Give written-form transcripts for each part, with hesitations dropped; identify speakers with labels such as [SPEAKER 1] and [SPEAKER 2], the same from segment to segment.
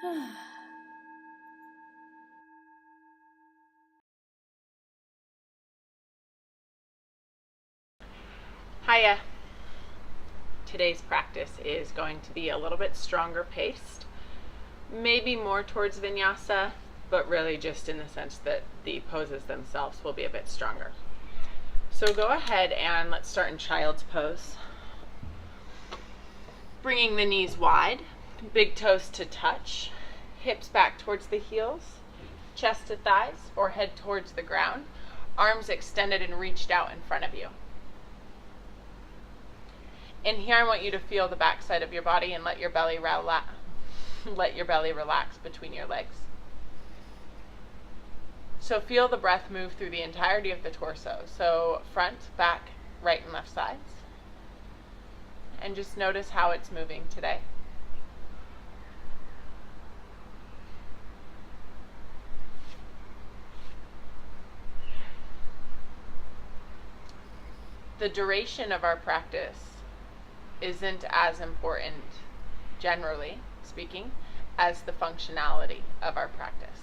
[SPEAKER 1] Hiya. Today's practice is going to be a little bit stronger paced, maybe more towards vinyasa, but really just in the sense that the poses themselves will be a bit stronger. So go ahead and let's start in child's pose. Bringing the knees wide, big toes to touch, hips back towards the heels, chest to thighs, or head towards the ground, arms extended and reached out in front of you. And here I want you to feel the back side of your body and let your belly relax between your legs. So feel the breath move through the entirety of the torso. So front, back, right and left sides. And just notice how it's moving today. The duration of our practice isn't as important, generally speaking, as the functionality of our practice.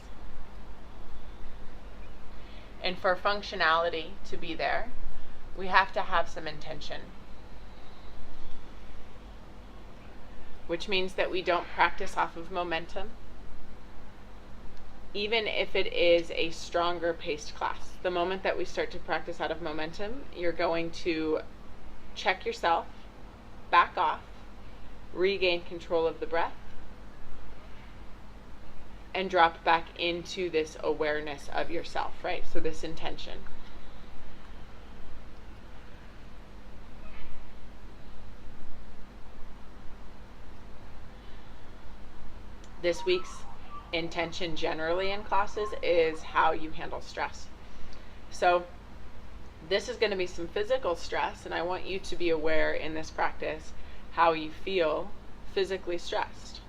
[SPEAKER 1] And for functionality to be there, we have to have some intention, which means that we don't practice off of momentum, even if it is a stronger paced class. The moment that we start to practice out of momentum, you're going to check yourself, back off, regain control of the breath, and drop back into this awareness of yourself, right? So this intention. This week's intention generally in classes is how you handle stress. So this is going to be some physical stress, and I want you to be aware in this practice how you feel physically stressed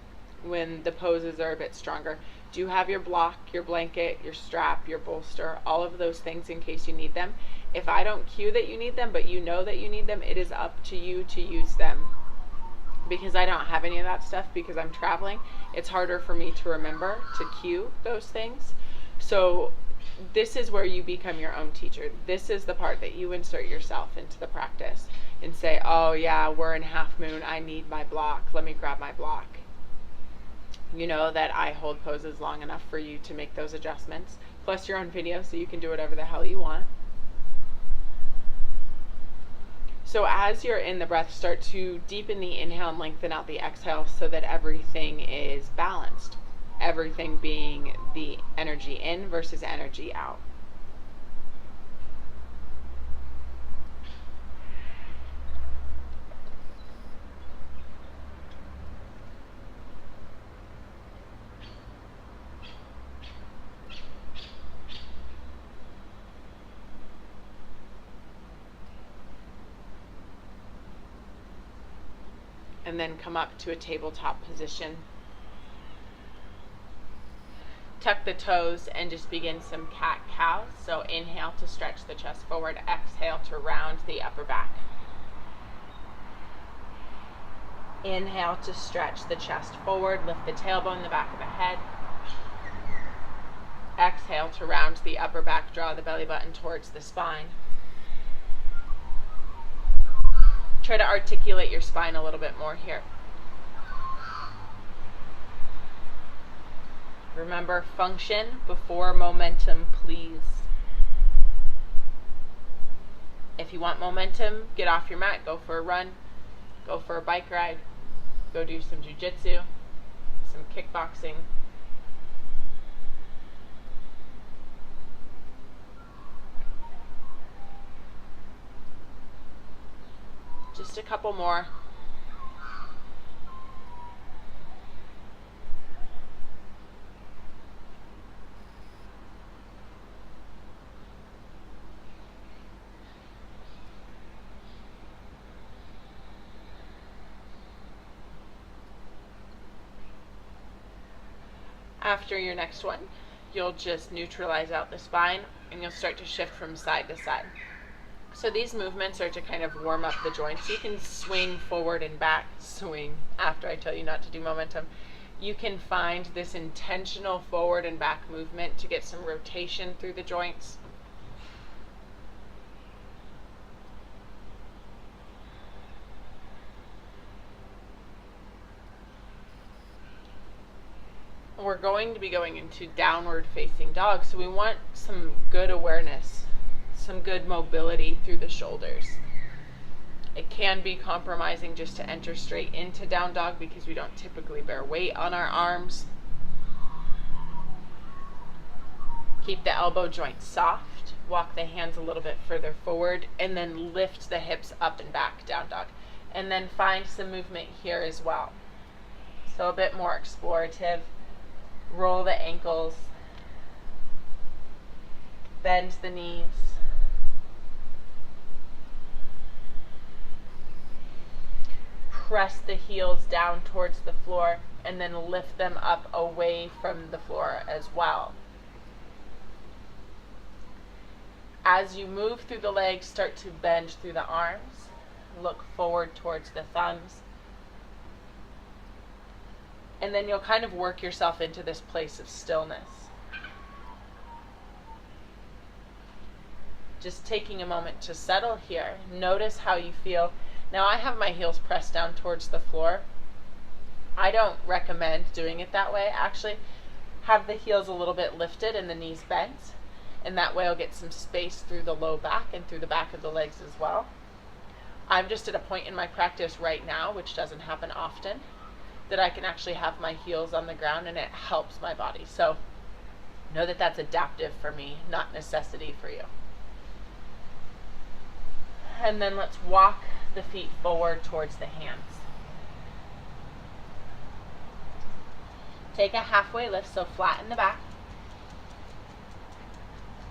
[SPEAKER 1] when the poses are a bit stronger. Do you have your block, your blanket, your strap, your bolster, all of those things in case you need them? If I don't cue that you need them, but you know that you need them, it is up to you to use them. Because I don't have any of that stuff because I'm traveling, it's harder for me to remember to cue those things. So this is where you become your own teacher. This is the part that you insert yourself into the practice and say, oh yeah, we're in half moon, I need my block, let me grab my block. You know that I hold poses long enough for you to make those adjustments. Plus you're on video, so you can do whatever the hell you want. So as you're in the breath, start to deepen the inhale and lengthen out the exhale so that everything is balanced. Everything being the energy in versus energy out. And then come up to a tabletop position. Tuck the toes and just begin some cat-cows. So inhale to stretch the chest forward, exhale to round the upper back. Inhale to stretch the chest forward, lift the tailbone, the back of the head. Exhale to round the upper back, draw the belly button towards the spine. Try to articulate your spine a little bit more here. Remember, function before momentum, please. If you want momentum, get off your mat, go for a run, go for a bike ride, go do some jiu-jitsu, some kickboxing. Just a couple more. After your next one, you'll just neutralize out the spine and you'll start to shift from side to side. So these movements are to kind of warm up the joints. You can swing forward and back, swing after I tell you not to do momentum. you can find this intentional forward and back movement to get some rotation through the joints. We're going to be going into downward facing dog, so we want some good awareness, some good mobility through the shoulders. It can be compromising just to enter straight into down dog because we don't typically bear weight on our arms. Keep the elbow joint soft, walk the hands a little bit further forward, and then lift the hips up and back, down dog. And then find some movement here as well. So a bit more explorative. Roll the ankles, bend the knees. Press the heels down towards the floor and then lift them up away from the floor as well. As you move through the legs, start to bend through the arms. Look forward towards the thumbs. And then you'll kind of work yourself into this place of stillness. Just taking a moment to settle here. Notice how you feel. Now I have my heels pressed down towards the floor. I don't recommend doing it that way. Actually, have the heels a little bit lifted and the knees bent. And that way I'll get some space through the low back and through the back of the legs as well. I'm just at a point in my practice right now, which doesn't happen often, that I can actually have my heels on the ground and it helps my body. So know that that's adaptive for me, not necessity for you. And then let's walk the feet forward towards the hands. Take a halfway lift, so flatten the back.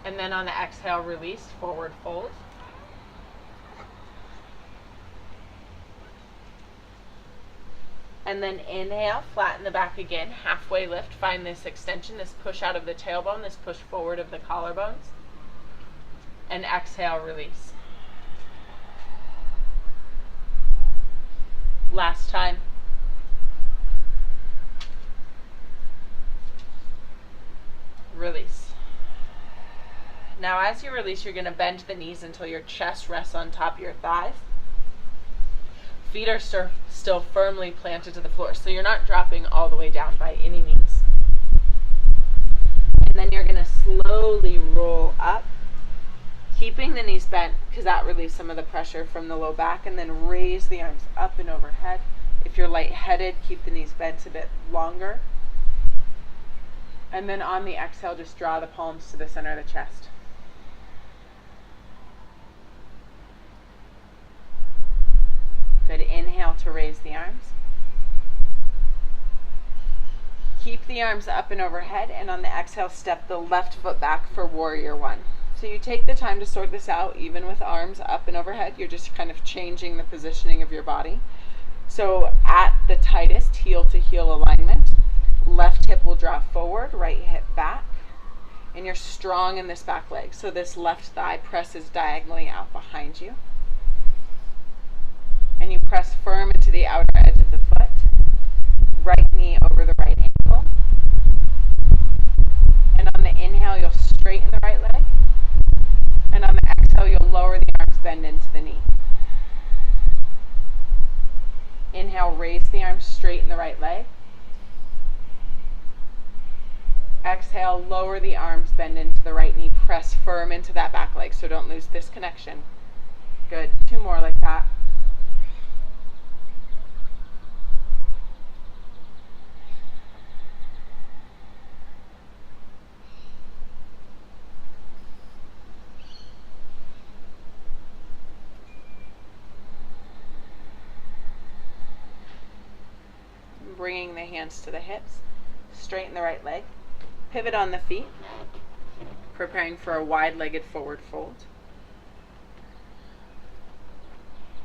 [SPEAKER 1] And then on the exhale, release, forward fold. And then inhale, flatten the back again, halfway lift, find this extension, this push out of the tailbone, this push forward of the collarbones. And exhale, release. Last time. Release. Now as you release, you're going to bend the knees until your chest rests on top of your thighs. Feet are still firmly planted to the floor, so you're not dropping all the way down by any means. And then you're going to slowly roll up, keeping the knees bent because that relieves some of the pressure from the low back, and then raise the arms up and overhead. If you're lightheaded, keep the knees bent a bit longer. And then on the exhale, just draw the palms to the center of the chest. Good. Inhale to raise the arms. Keep the arms up and overhead, and on the exhale, step the left foot back for warrior one. So you take the time to sort this out, even with arms up and overhead. You're just kind of changing the positioning of your body. So at the tightest heel to heel alignment, left hip will draw forward, right hip back, and you're strong in this back leg. So this left thigh presses diagonally out behind you. And you press firm into the outer edge of the foot, right knee over the right ankle. And on the inhale, you'll straighten the right leg. And on the exhale, you'll lower the arms, bend into the knee. Inhale, raise the arms, straighten the right leg. Exhale, lower the arms, bend into the right knee, press firm into that back leg, so don't lose this connection. Good. 2 more like that. Bringing the hands to the hips, straighten the right leg, pivot on the feet, preparing for a wide-legged forward fold.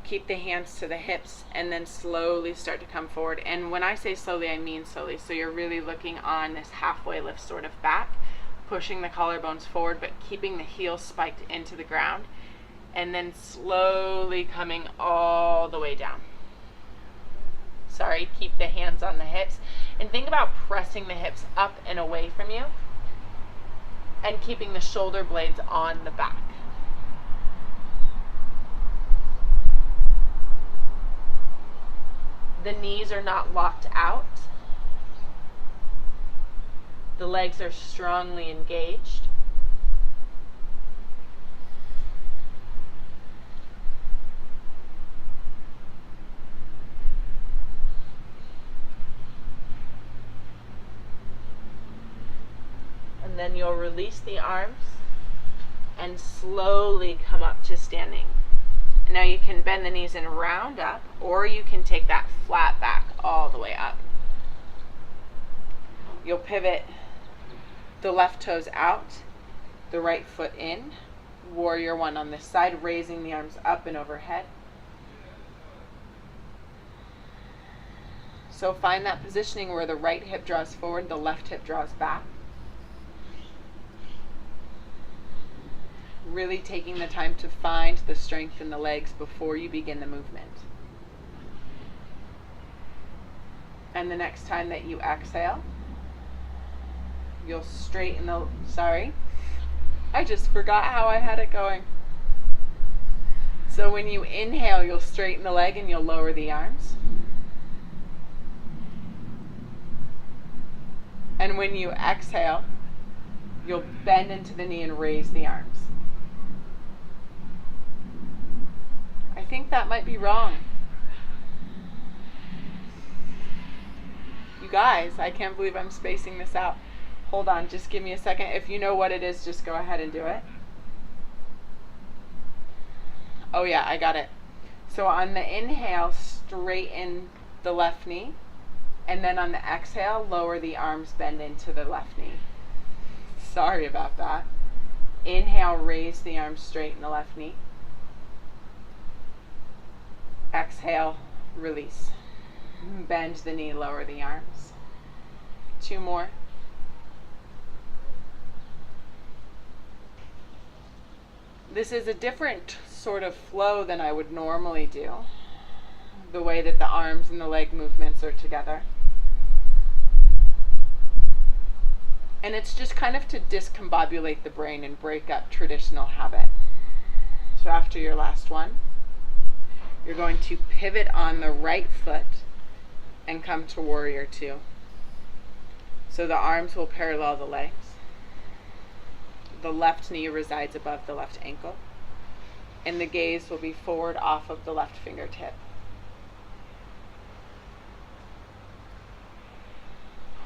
[SPEAKER 1] Keep the hands to the hips and then slowly start to come forward. And when I say slowly, I mean slowly. So you're really looking on this halfway lift sort of back, pushing the collarbones forward, but keeping the heels spiked into the ground, and then slowly coming all the way down. So keep the hands on the hips. And think about pressing the hips up and away from you and keeping the shoulder blades on the back. The knees are not locked out. The legs are strongly engaged. And then you'll release the arms and slowly come up to standing. Now you can bend the knees and round up, or you can take that flat back all the way up. You'll pivot the left toes out, the right foot in, warrior one on this side, raising the arms up and overhead. So find that positioning where the right hip draws forward, the left hip draws back. Really taking the time to find the strength in the legs before you begin the movement. And the next time that you exhale, you'll straighten the, I just forgot how I had it going. So when you inhale, you'll straighten the leg and you'll lower the arms. And when you exhale, you'll bend into the knee and raise the arms. I think that might be wrong. You guys, I can't believe I'm spacing this out. Hold on, just give me a second. If you know what it is, just go ahead and do it. Oh yeah, I got it. So on the inhale, straighten the left knee. And then on the exhale, lower the arms, bend into the left knee. Sorry about that. Inhale, raise the arms, straighten the left knee. Exhale, release. Bend the knee, lower the arms. 2 more. This is a different sort of flow than I would normally do, the way that the arms and the leg movements are together. And it's just kind of to discombobulate the brain and break up traditional habit. So after your last one, you're going to pivot on the right foot and come to warrior two. So the arms will parallel the legs. The left knee resides above the left ankle, and the gaze will be forward off of the left fingertip.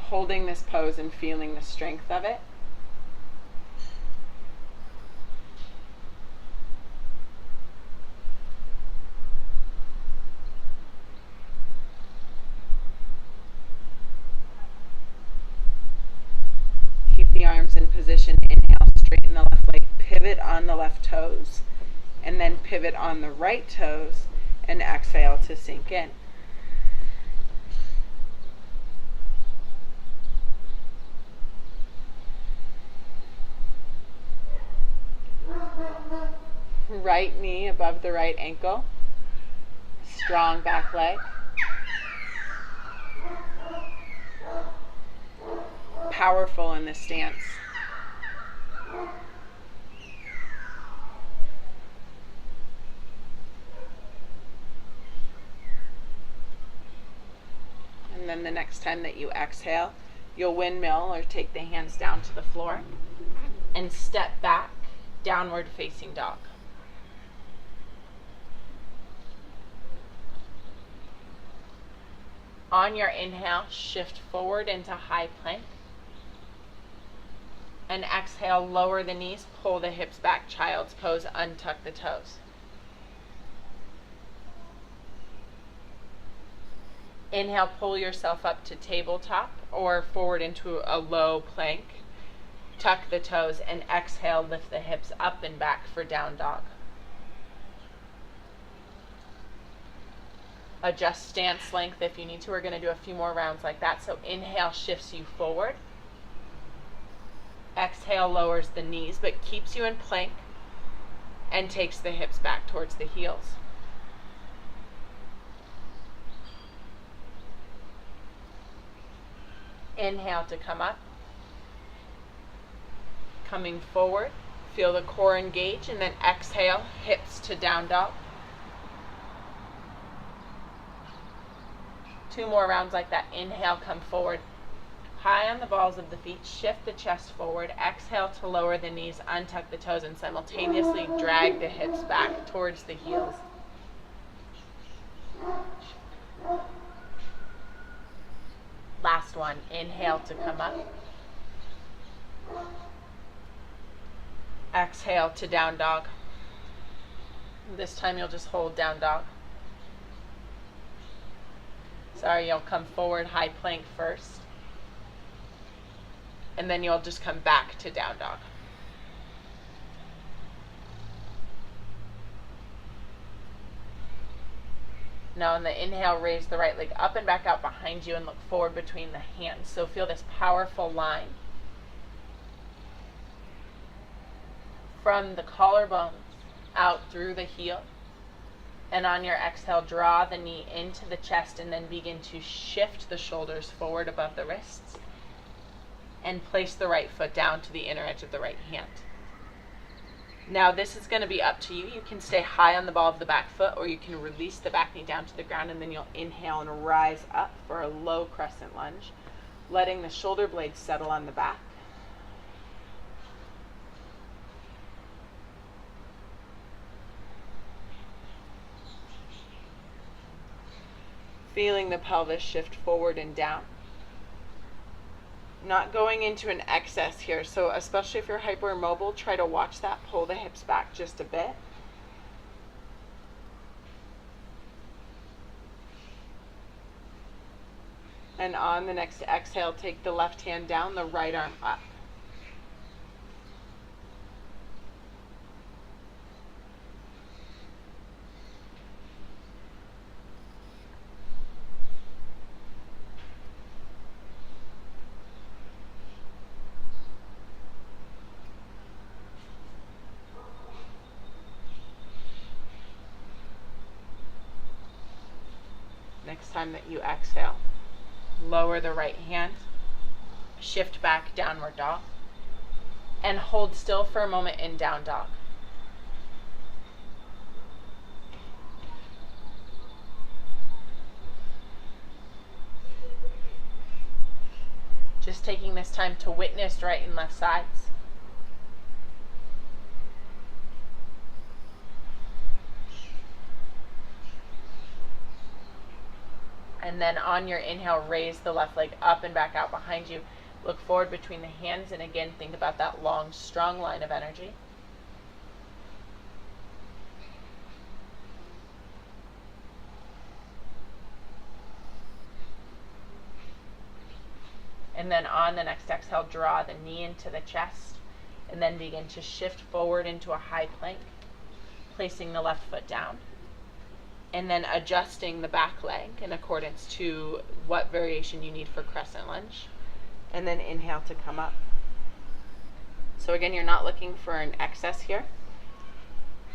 [SPEAKER 1] Holding this pose and feeling the strength of it. Keep the arms in position. Inhale, straighten the left leg, pivot on the left toes, and then pivot on the right toes, and exhale to sink in. Right knee above the right ankle, strong back leg. Powerful in this stance. And then the next time that you exhale, you'll windmill or take the hands down to the floor and step back, downward facing dog. On your inhale, shift forward into high plank. And exhale, lower the knees, pull the hips back, child's pose, untuck the toes. Inhale, pull yourself up to tabletop or forward into a low plank. Tuck the toes, and exhale, lift the hips up and back for down dog. Adjust stance length if you need to. We're going to do a few more rounds like that. So inhale shifts you forward. Exhale lowers the knees but keeps you in plank and takes the hips back towards the heels. Inhale to come up. Coming forward, feel the core engage, and then exhale, hips to down dog. 2 more rounds like that. Inhale, come forward. High on the balls of the feet, shift the chest forward. Exhale to lower the knees, untuck the toes, and simultaneously drag the hips back towards the heels. Last one. Inhale to come up. Exhale to down dog. This time you'll just hold down dog. Sorry, you'll come forward, high plank first. And then you'll just come back to down dog. Now on the inhale, raise the right leg up and back out behind you and look forward between the hands. So feel this powerful line from the collarbones out through the heel. And on your exhale, draw the knee into the chest and then begin to shift the shoulders forward above the wrists and place the right foot down to the inner edge of the right hand. Now this is going to be up to you. You can stay high on the ball of the back foot, or you can release the back knee down to the ground, and then you'll inhale and rise up for a low crescent lunge, letting the shoulder blades settle on the back. Feeling the pelvis shift forward and down. Not going into an excess here, so especially if you're hypermobile, try to watch that. Pull the hips back just a bit. And on the next exhale, take the left hand down, the right arm up. Next time that you exhale, lower the right hand, shift back, downward dog, and hold still for a moment in down dog. Just taking this time to witness right and left sides. And then on your inhale, raise the left leg up and back out behind you. Look forward between the hands, and again, think about that long, strong line of energy. And then on the next exhale, draw the knee into the chest, and then begin to shift forward into a high plank, placing the left foot down. And then adjusting the back leg in accordance to what variation you need for crescent lunge. And then inhale to come up. So again, you're not looking for an excess here.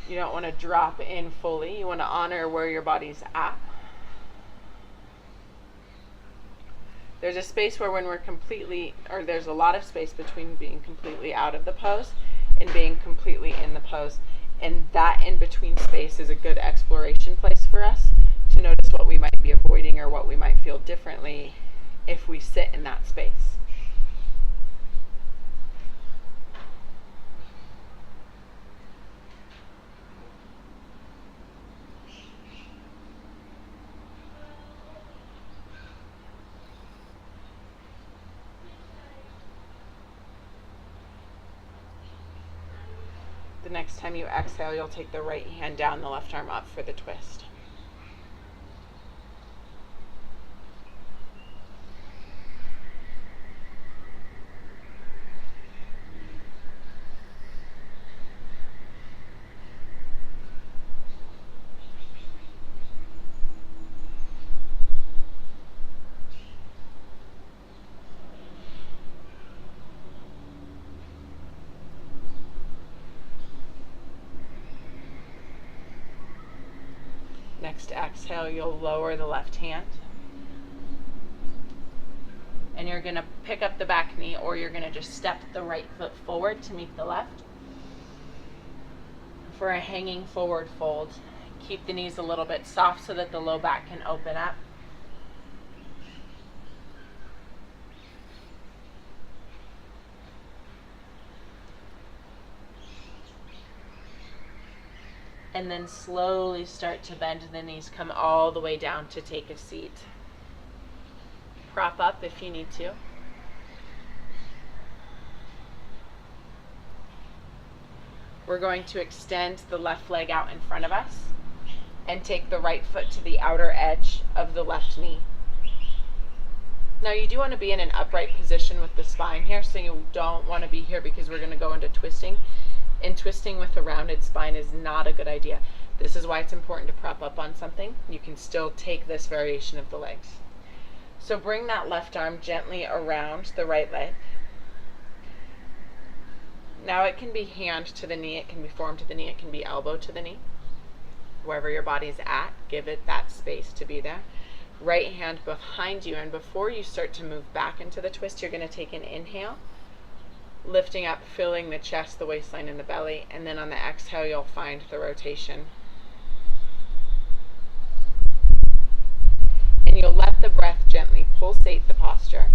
[SPEAKER 1] You don't want to drop in fully. You want to honor where your body's at. There's a space where when we're completely, or there's a lot of space between being completely out of the pose and being completely in the pose. And that in-between space is a good exploration place for us to notice what we might be avoiding or what we might feel differently if we sit in that space. The next time you exhale, you'll take the right hand down, the left arm up for the twist. Next exhale, you'll lower the left hand and you're going to pick up the back knee, or you're going to just step the right foot forward to meet the left. For a hanging forward fold, keep the knees a little bit soft so that the low back can open up. And then slowly start to bend the knees, come all the way down to take a seat. Prop up if you need to. We're going to extend the left leg out in front of us and take the right foot to the outer edge of the left knee. Now you do want to be in an upright position with the spine here, so you don't want to be here because we're going to go into twisting. And twisting with a rounded spine is not a good idea. This is why it's important to prop up on something. You can still take this variation of the legs. So bring that left arm gently around the right leg. Now it can be hand to the knee, it can be forearm to the knee, it can be elbow to the knee. Wherever your body's at, give it that space to be there. Right hand behind you, and before you start to move back into the twist, you're going to take an inhale, lifting up, filling the chest, the waistline, and the belly, and then on the exhale you'll find the rotation. And you'll let the breath gently pulsate the posture.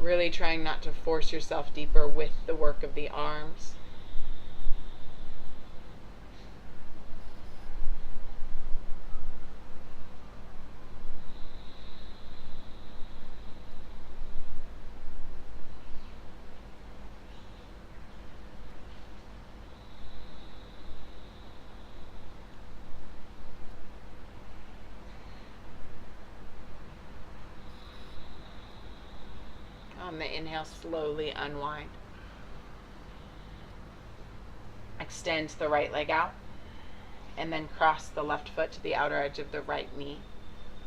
[SPEAKER 1] Really trying not to force yourself deeper with the work of the arms. On the inhale, slowly unwind. Extend the right leg out, and then cross the left foot to the outer edge of the right knee.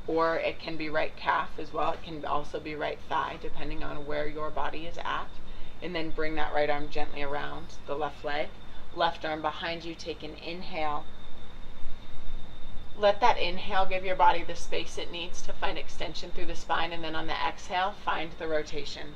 [SPEAKER 1] Or it can be right calf as well. It can also be right thigh, depending on where your body is at. And then bring that right arm gently around the left leg. Left arm behind you, take an inhale. Let that inhale give your body the space it needs to find extension through the spine, and then on the exhale, find the rotation.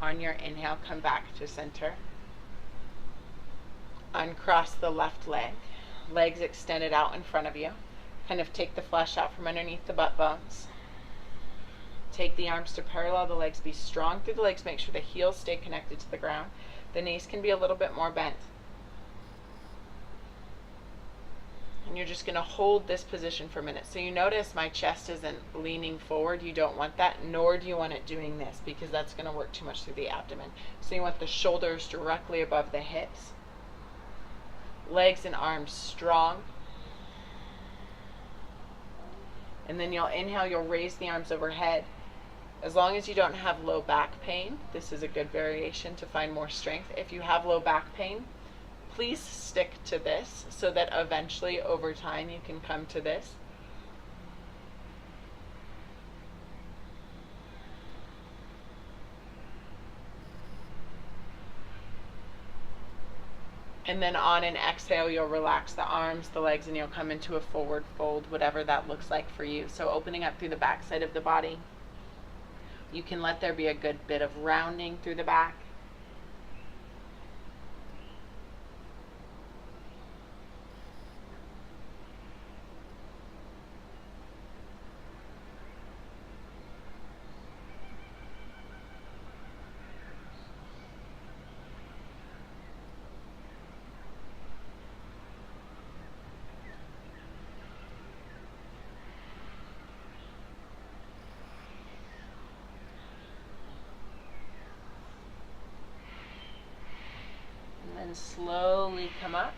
[SPEAKER 1] On your inhale, come back to center. Uncross the left leg. Legs extended out in front of you. Kind of take the flesh out from underneath the butt bones. Take the arms to parallel the legs. Be strong through the legs. Make sure the heels stay connected to the ground. The knees can be a little bit more bent. And you're just going to hold this position for a minute. So you notice my chest isn't leaning forward. You don't want that, nor do you want it doing this, because that's going to work too much through the abdomen. So you want the shoulders directly above the hips. Legs and arms strong. And then you'll inhale, you'll raise the arms overhead. As long as you don't have low back pain, this is a good variation to find more strength. If you have low back pain, please stick to this so that eventually over time you can come to this. And then on an exhale, you'll relax the arms, the legs, and you'll come into a forward fold, whatever that looks like for you. So opening up through the back side of the body. You can let there be a good bit of rounding through the back. and slowly come up.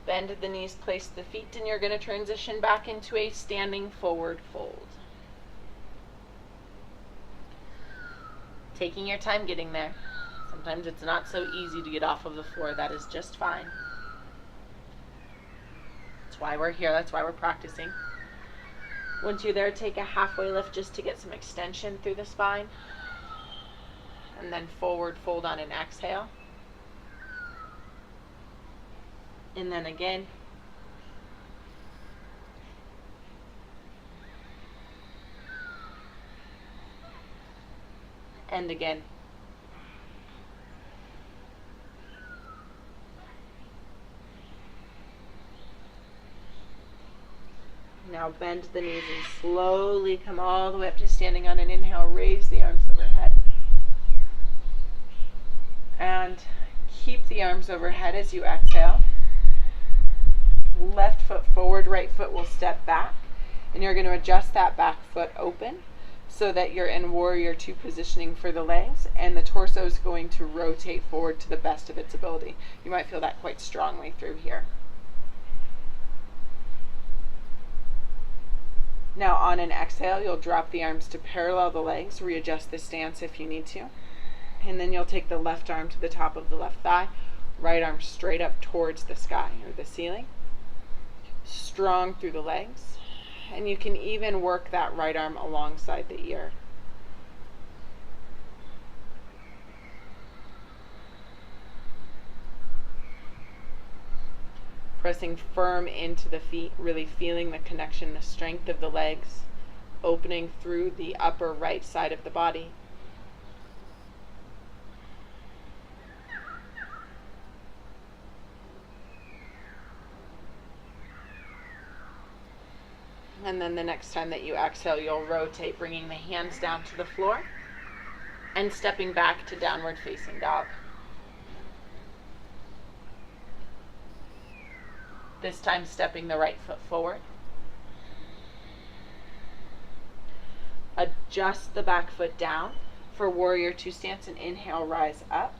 [SPEAKER 1] Bend the knees, place the feet, and you're going to transition back into a standing forward fold. Taking your time getting there. Sometimes it's not so easy to get off of the floor. That is just fine. That's why we're here. That's why we're practicing. Once you're there, take a halfway lift just to get some extension through the spine. And then forward fold on an exhale. And then again. And again. Now bend the knees and slowly come all the way up to standing on an inhale. Raise the arms overhead. And keep the arms overhead as you exhale. Left foot forward, right foot will step back. And you're going to adjust that back foot open so that you're in warrior two positioning for the legs, and the torso is going to rotate forward to the best of its ability. You might feel that quite strongly through here. Now on an exhale, you'll drop the arms to parallel the legs, readjust the stance if you need to. And then you'll take the left arm to the top of the left thigh, right arm straight up towards the sky or the ceiling. Strong through the legs. And you can even work that right arm alongside the ear. Pressing firm into the feet, really feeling the connection, the strength of the legs, opening through the upper right side of the body. And then the next time that you exhale, you'll rotate, bringing the hands down to the floor and stepping back to downward facing dog. This time stepping the right foot forward. Adjust the back foot down for warrior two stance and inhale, rise up.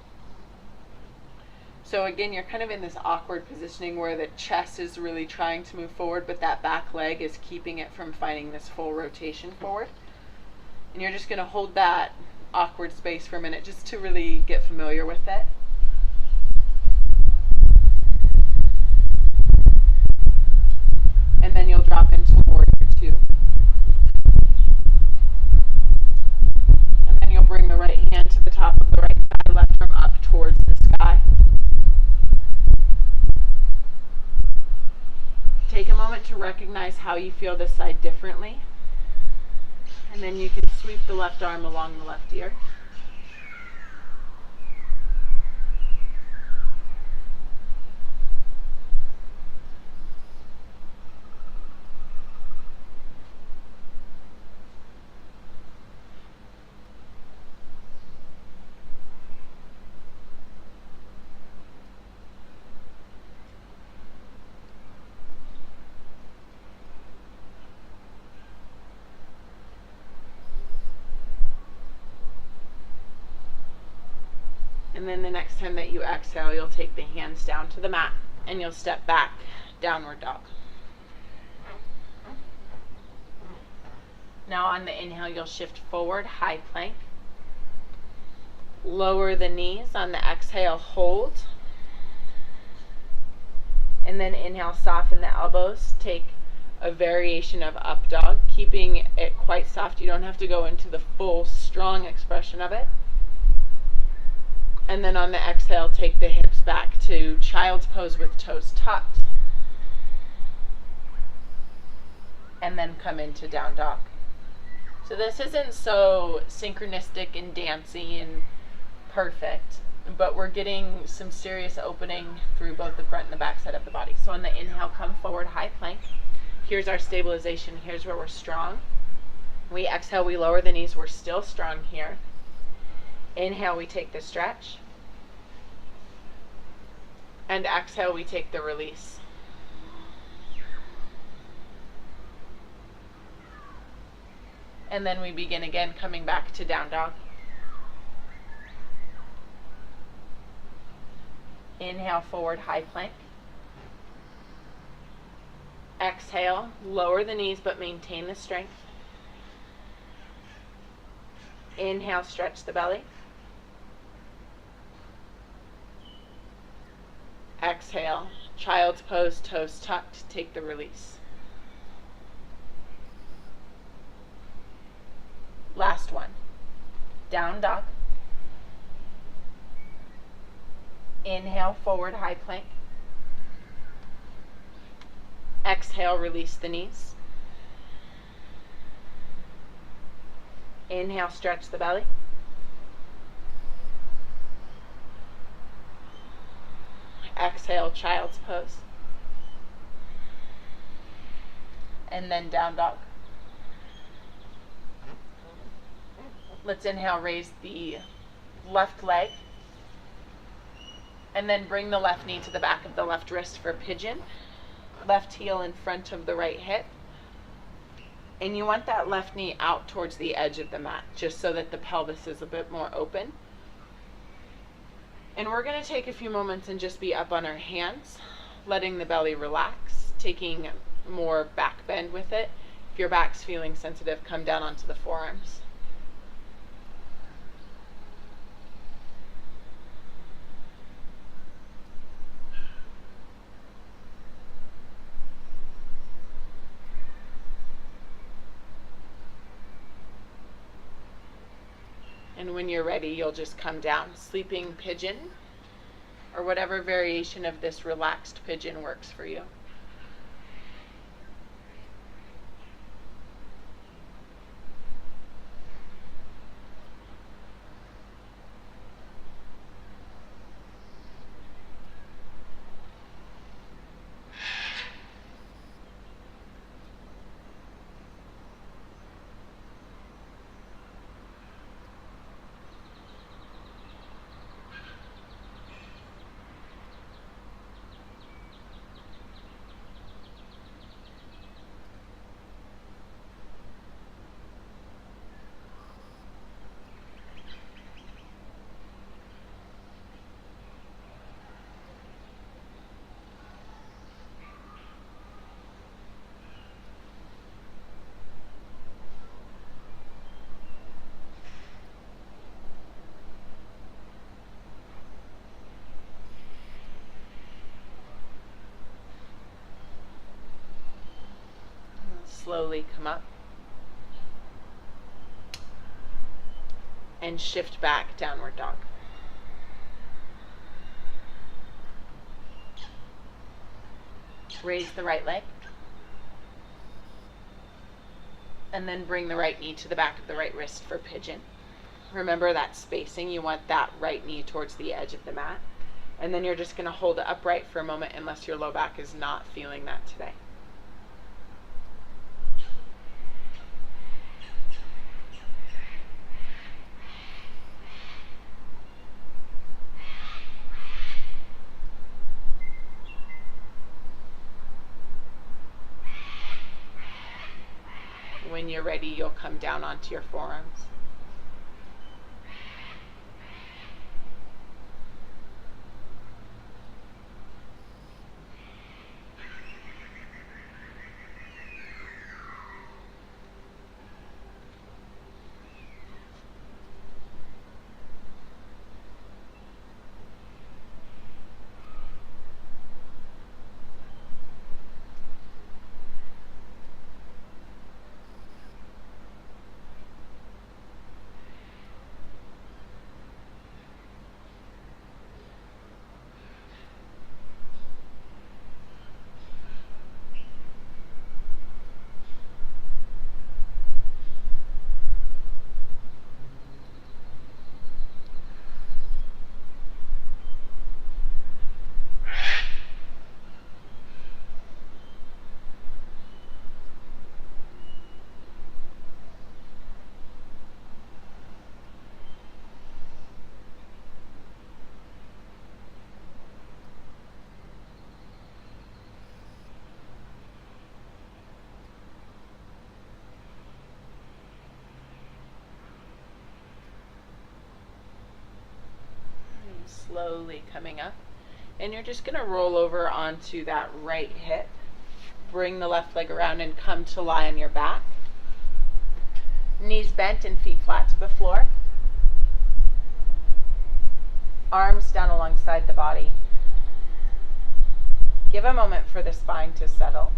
[SPEAKER 1] So again, you're kind of in this awkward positioning where the chest is really trying to move forward, but that back leg is keeping it from finding this full rotation forward. And you're just going to hold that awkward space for a minute just to really get familiar with it. And then you'll drop into warrior two. And then you'll bring the right hand to the top of the right thigh, left arm up towards the sky. Take a moment to recognize how you feel this side differently. And then you can sweep the left arm along the left ear. And then the next time that you exhale, you'll take the hands down to the mat and you'll step back, downward dog. Now on the inhale, you'll shift forward, high plank. Lower the knees. On the exhale, hold. And then inhale, soften the elbows. Take a variation of up dog, keeping it quite soft. You don't have to go into the full strong expression of it. And then on the exhale, take the hips back to child's pose with toes tucked. And then come into down dog. So this isn't so synchronistic and dancey and perfect, but we're getting some serious opening through both the front and the back side of the body. So on the inhale, come forward, high plank. Here's our stabilization. Here's where we're strong. We exhale, we lower the knees. We're still strong here. Inhale, we take the stretch. And exhale, we take the release. And then we begin again, coming back to down dog. Inhale, forward high plank. Exhale, lower the knees but maintain the strength. Inhale, stretch the belly. Exhale, child's pose, toes tucked, take the release. Last one. Down dog. Inhale, forward high plank. Exhale, release the knees. Inhale, stretch the belly. Exhale, child's pose. And then down dog. Let's inhale, raise the left leg. And then bring the left knee to the back of the left wrist for pigeon. Left heel in front of the right hip. And you want that left knee out towards the edge of the mat, just so that the pelvis is a bit more open. And we're going to take a few moments and just be up on our hands, letting the belly relax, taking more back bend with it. If your back's feeling sensitive, come down onto the forearms. And when you're ready, you'll just come down. Sleeping pigeon, or whatever variation of this relaxed pigeon works for you. Slowly come up and shift back, downward dog. Raise the right leg and then bring the right knee to the back of the right wrist for pigeon. Remember that spacing, you want that right knee towards the edge of the mat, and then you're just going to hold it upright for a moment unless your low back is not feeling that today. When you're ready, you'll come down onto your forearms. Slowly coming up And you're just going to roll over onto that right hip. Bring the left leg around and come to lie on your back. Knees bent and feet flat to the floor. Arms down alongside the body. Give a moment for the spine to settle.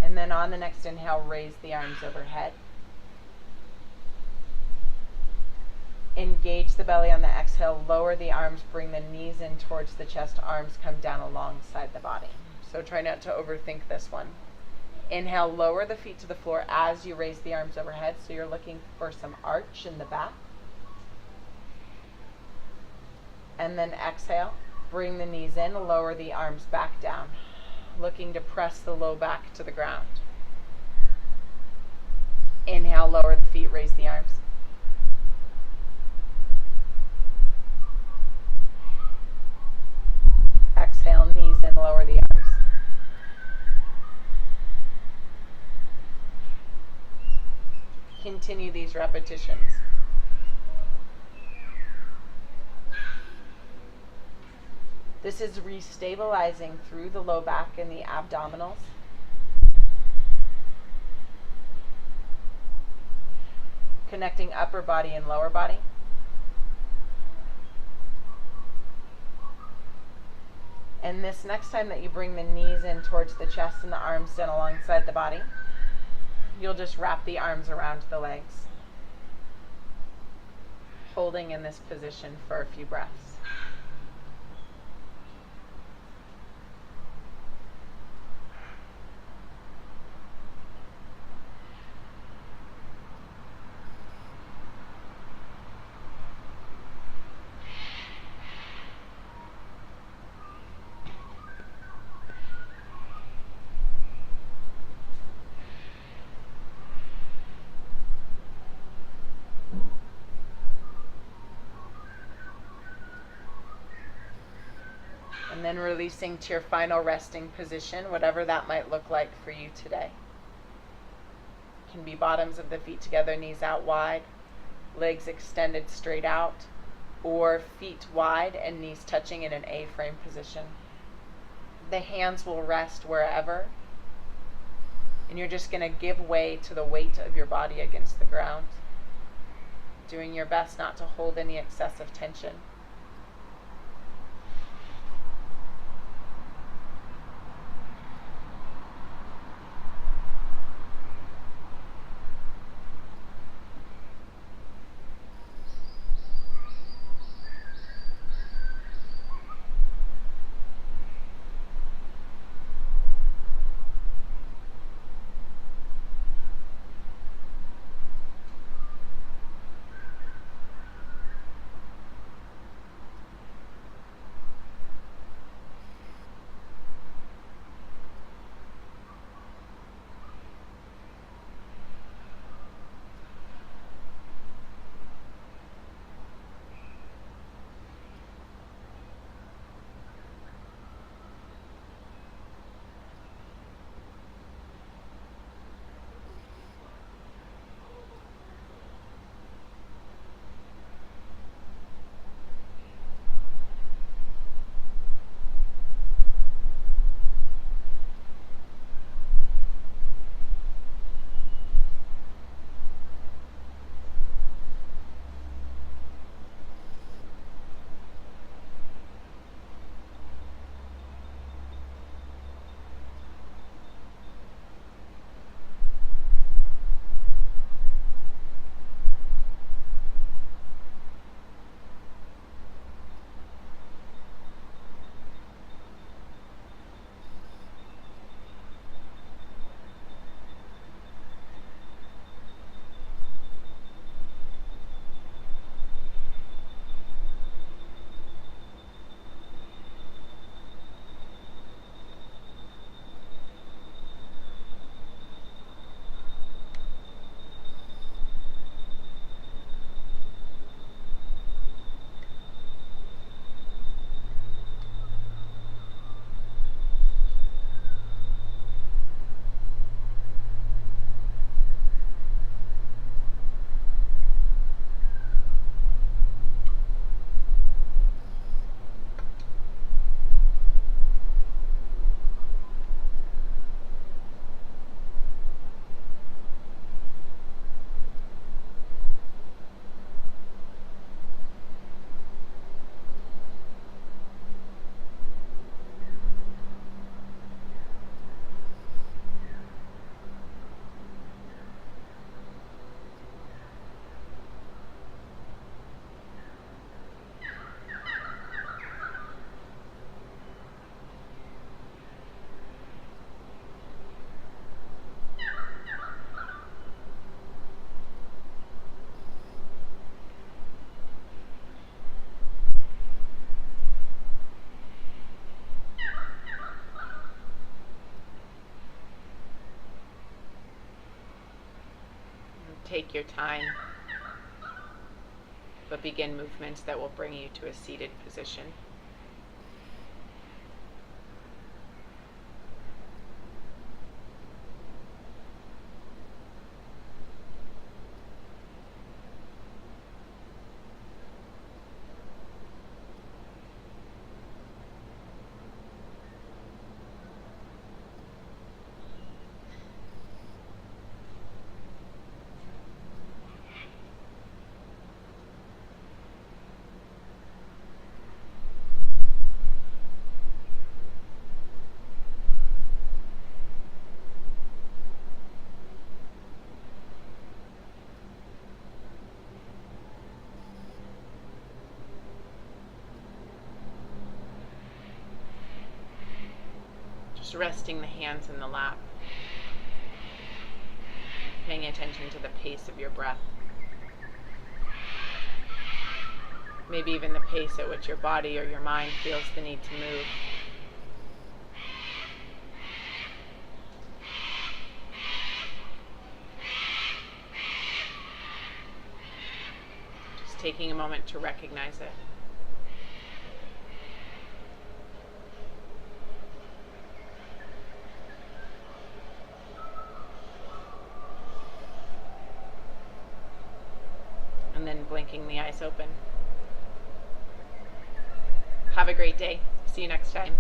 [SPEAKER 1] And then on the next inhale, raise the arms overhead. Engage the belly on the exhale, lower the arms, bring the knees in towards the chest, arms come down alongside the body. So try not to overthink this one. Inhale, lower the feet to the floor as you raise the arms overhead, so you're looking for some arch in the back. And then exhale, bring the knees in, lower the arms back down, looking to press the low back to the ground. Inhale, lower the feet, raise the arms. Exhale, knees in, lower the arms. Continue these repetitions. This is restabilizing through the low back and the abdominals. Connecting upper body and lower body. And this next time that you bring the knees in towards the chest and the arms down alongside the body, you'll just wrap the arms around the legs, holding in this position for a few breaths. And then releasing to your final resting position, whatever that might look like for you today. It can be bottoms of the feet together, knees out wide, legs extended straight out, or feet wide and knees touching in an A-frame position. The hands will rest wherever, and you're just going to give way to the weight of your body against the ground, doing your best not to hold any excessive tension. take your time, but begin movements that will bring you to a seated position. Just resting the hands in the lap, paying attention to the pace of your breath. Maybe even the pace at which your body or your mind feels the need to move. Just taking a moment to recognize it. And then blinking the eyes open. Have a great day. See you next time.